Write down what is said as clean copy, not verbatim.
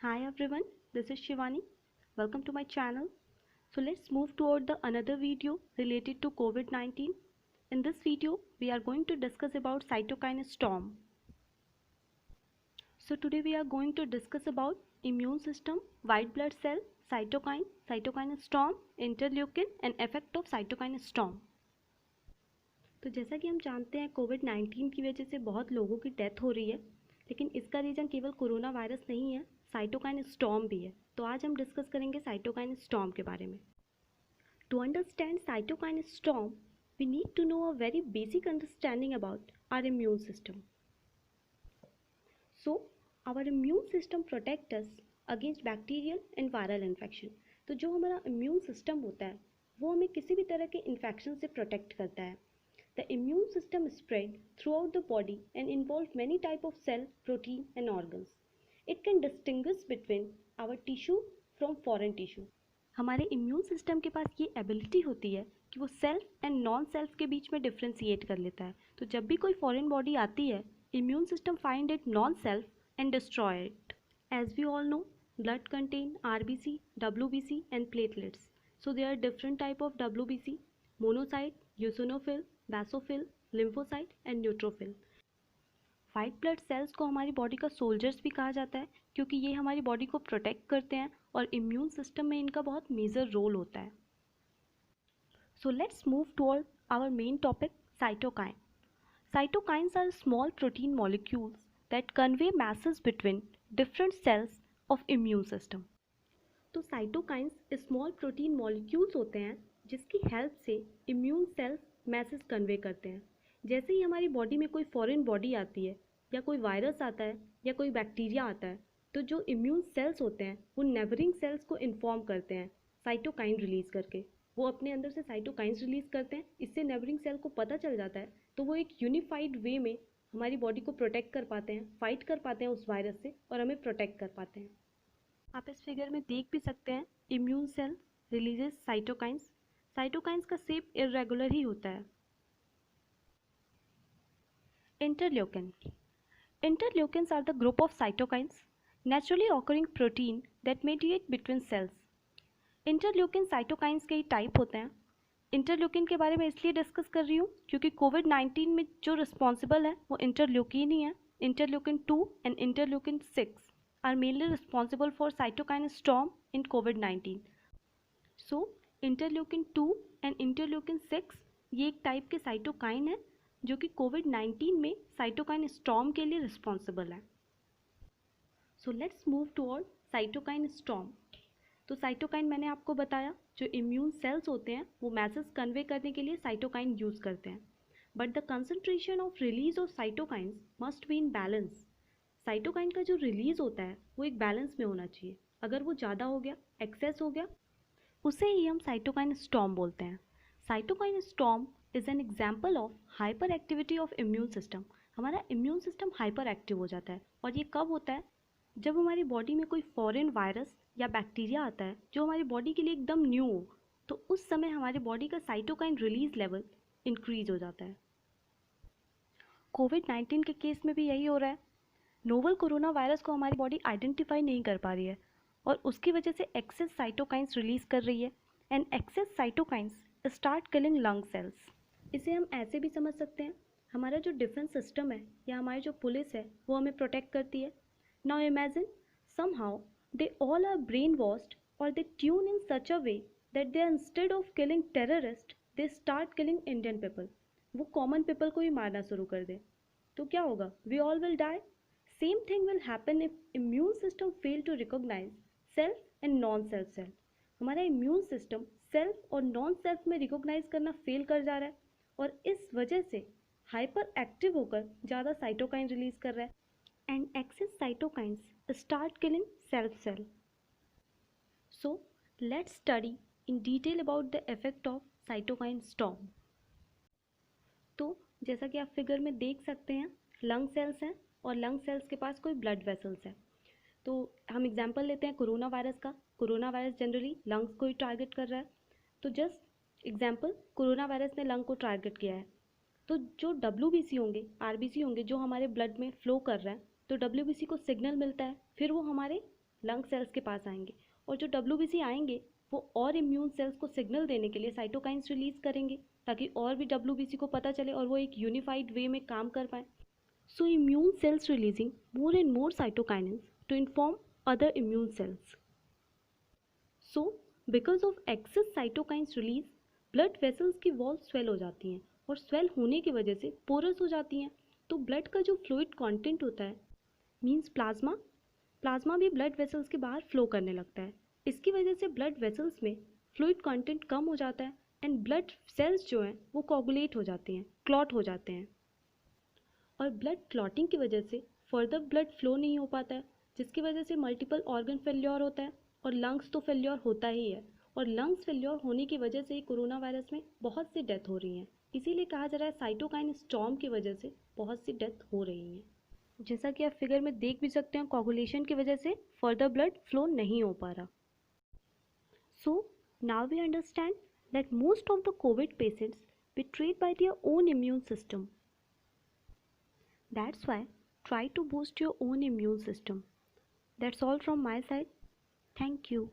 Hi everyone, this is Shivani. Welcome to my channel. So let's move toward the another video related to COVID-19. In this video, we are going to discuss about cytokine storm. So today we are going to discuss about immune system, white blood cell, cytokine storm, interleukin and effect of cytokine storm. तो जैसा कि हम जानते हैं कोविड-19 की वजह से बहुत लोगों की डेथ हो रही है, लेकिन इसका रीज़न केवल कोरोना वायरस नहीं है, साइटोकाइन स्टॉर्म भी है। तो आज हम डिस्कस करेंगे साइटोकाइन स्टॉर्म के बारे में। To understand cytokine storm we need to know a very basic understanding about our immune system. So our immune system protect us against bacterial and viral infection. तो जो हमारा इम्यून सिस्टम होता है वो हमें किसी भी तरह के इन्फेक्शन से प्रोटेक्ट करता है। The immune system is spread throughout the body and involves many types of cell, protein and organs. It can distinguish between our tissue from foreign tissue. हमारे इम्यून सिस्टम के पास ये एबिलिटी होती है कि वो सेल्फ एंड नॉन सेल्फ के बीच में differentiate कर लेता है। तो जब भी कोई फॉरेन बॉडी आती है, immune system find it non self and destroy it. As we all know, blood contain RBC, WBC and platelets. So there are different type of WBC: monocyte, eosinophil, basophil, lymphocyte and neutrophil. White blood cells को हमारी body का soldiers भी कहा जाता है क्योंकि ये हमारी बॉडी को प्रोटेक्ट करते हैं और इम्यून सिस्टम में इनका बहुत मेजर रोल होता है। So let's move toward our main topic, cytokine. Cytokines are small protein molecules that convey message between different cells of immune system. तो साइटोकाइंस स्मॉल प्रोटीन मॉलिक्यूल्स होते हैं जिसकी हेल्प से इम्यून सेल्स मैसेज कन्वे करते हैं। जैसे ही हमारी body में कोई फॉरेन बॉडी आती है या कोई वायरस आता है या कोई बैक्टीरिया आता है, तो जो इम्यून सेल्स होते हैं वो नेबरिंग सेल्स को इन्फॉर्म करते हैं साइटोकाइन रिलीज़ करके। वो अपने अंदर से साइटोकाइंस रिलीज़ करते हैं, इससे नेबरिंग सेल को पता चल जाता है, तो वो एक यूनिफाइड वे में हमारी बॉडी को प्रोटेक्ट कर पाते हैं, फाइट कर पाते हैं उस वायरस से और हमें प्रोटेक्ट कर पाते हैं। आप इस फिगर में देख भी सकते हैं, immune cell releases cytokines. Cytokines का शेप इरेगुलर ही होता है। Interleukin. Interleukins are the group of cytokines, naturally occurring protein that mediate between cells. Interleukin cytokines के ही टाइप होते हैं। इंटरल्यूकिन के बारे में इसलिए डिस्कस कर रही हूँ क्योंकि कोविड-19 में जो रिस्पॉन्सिबल है वो इंटरल्यूकिन ही है। Interleukin 2 and interleukin 6 are mainly responsible for cytokine storm in COVID. So interleukin 2 and interleukin 6 ये एक टाइप के साइटोकाइन है जो कि कोविड-19 में साइटोकाइन स्टॉर्म के लिए रिस्पॉन्सिबल है। So let's move toward cytokine storm. तो साइटोकाइन मैंने आपको बताया, जो इम्यून सेल्स होते हैं वो मैसेज कन्वे करने के लिए साइटोकाइन यूज़ करते हैं, but the concentration of release of cytokines must be in balance. Cytokine का जो रिलीज होता है वो एक बैलेंस में होना चाहिए। अगर वो ज़्यादा हो गया, एक्सेस हो गया, उसे ही हम साइटोकाइन स्टॉर्म बोलते हैं। Cytokine storm is an example of hyper activity of immune system. हमारा इम्यून सिस्टम हाइपर एक्टिव हो जाता है, और ये कब होता है? जब हमारी बॉडी में कोई फॉरेन वायरस या बैक्टीरिया आता है जो हमारी बॉडी के लिए एकदम न्यू हो, तो उस समय हमारी बॉडी का साइटोकाइन रिलीज लेवल इंक्रीज हो जाता है। कोविड-19 के केस में भी यही हो रहा है। नोवल कोरोना वायरस को हमारी बॉडी आइडेंटिफाई नहीं कर पा रही है और उसकी वजह से एक्सेस साइटोकाइंस रिलीज कर रही है, and excess cytokines start killing lung cells. इसे हम ऐसे भी समझ सकते हैं, हमारा जो डिफेंस सिस्टम है या हमारी जो पुलिस है वो हमें प्रोटेक्ट करती है। Now imagine somehow they all are brain washed और they tune in such a way that they instead of killing terrorist they start killing Indian people. वो कॉमन पीपल को ही मारना शुरू कर दे, तो क्या होगा? We all will die. Same thing will happen if immune system fail to recognise self and non self cell. हमारा इम्यून सिस्टम सेल्फ और नॉन सेल्फ में रिकॉग्नाइज करना फेल कर जा रहा है और इस वजह से हाइपर एक्टिव होकर ज़्यादा साइटोकाइन रिलीज कर रहा है, and excess cytokines start killing self cell. So let's study in detail about the effect of cytokine storm. तो जैसा कि आप फिगर में देख सकते हैं, लंग सेल्स हैं और लंग सेल्स के पास कोई ब्लड वेसल्स हैं। तो हम एग्जांपल लेते हैं कोरोना वायरस का। कोरोना वायरस जनरली लंग्स को ही टारगेट कर रहा है, तो जस्ट एग्जांपल, कोरोना वायरस ने लंग को टारगेट किया है, तो जो WBC होंगे, RBC होंगे जो हमारे ब्लड में फ्लो कर रहे हैं, तो WBC को सिग्नल मिलता है, फिर वो हमारे लंग सेल्स के पास आएंगे, और जो WBC आएंगे वो और इम्यून सेल्स को सिग्नल देने के लिए साइटोकाइंस रिलीज करेंगे, ताकि और भी WBC को पता चले और वो एक यूनिफाइड वे में काम कर पाए. So immune cells releasing more and more cytokinins to inform other immune cells. So because of excess cytokines release, blood vessels की वॉल स्वेल हो जाती हैं, और स्वेल होने की वजह से पोरस हो जाती हैं. तो ब्लड का जो फ्लूइड कंटेंट होता है, मीन्स प्लाज्मा भी ब्लड वेसल्स के बाहर फ्लो करने लगता है. इसकी वजह से ब्लड वेसल्स में फ्लूइड कंटेंट कम हो जाता है, एंड ब्लड सेल्स जो हैं वो कोगुलेट हो जाती हैं, क्लॉट हो जाते हैं. और ब्लड क्लॉटिंग की वजह से फर्दर ब्लड फ्लो नहीं हो पाता है, जिसकी वजह से मल्टीपल ऑर्गन फेल्योर होता है, और लंग्स तो फेल्योर होता ही है. और लंग्स फेल्योर होने की वजह से कोरोना वायरस में बहुत सी डेथ हो रही हैं. इसीलिए कहा जा रहा है साइटोकाइन स्टॉर्म की वजह से बहुत सी डेथ हो रही हैं. जैसा कि आप फिगर में देख भी सकते हैं, कोगुलेशन की वजह से फर्दर ब्लड फ्लो नहीं हो पा रहा. So now we understand that most of the COVID patients betrayed by their own immune system. That's why try to boost your own immune system. That's all from my side. Thank you.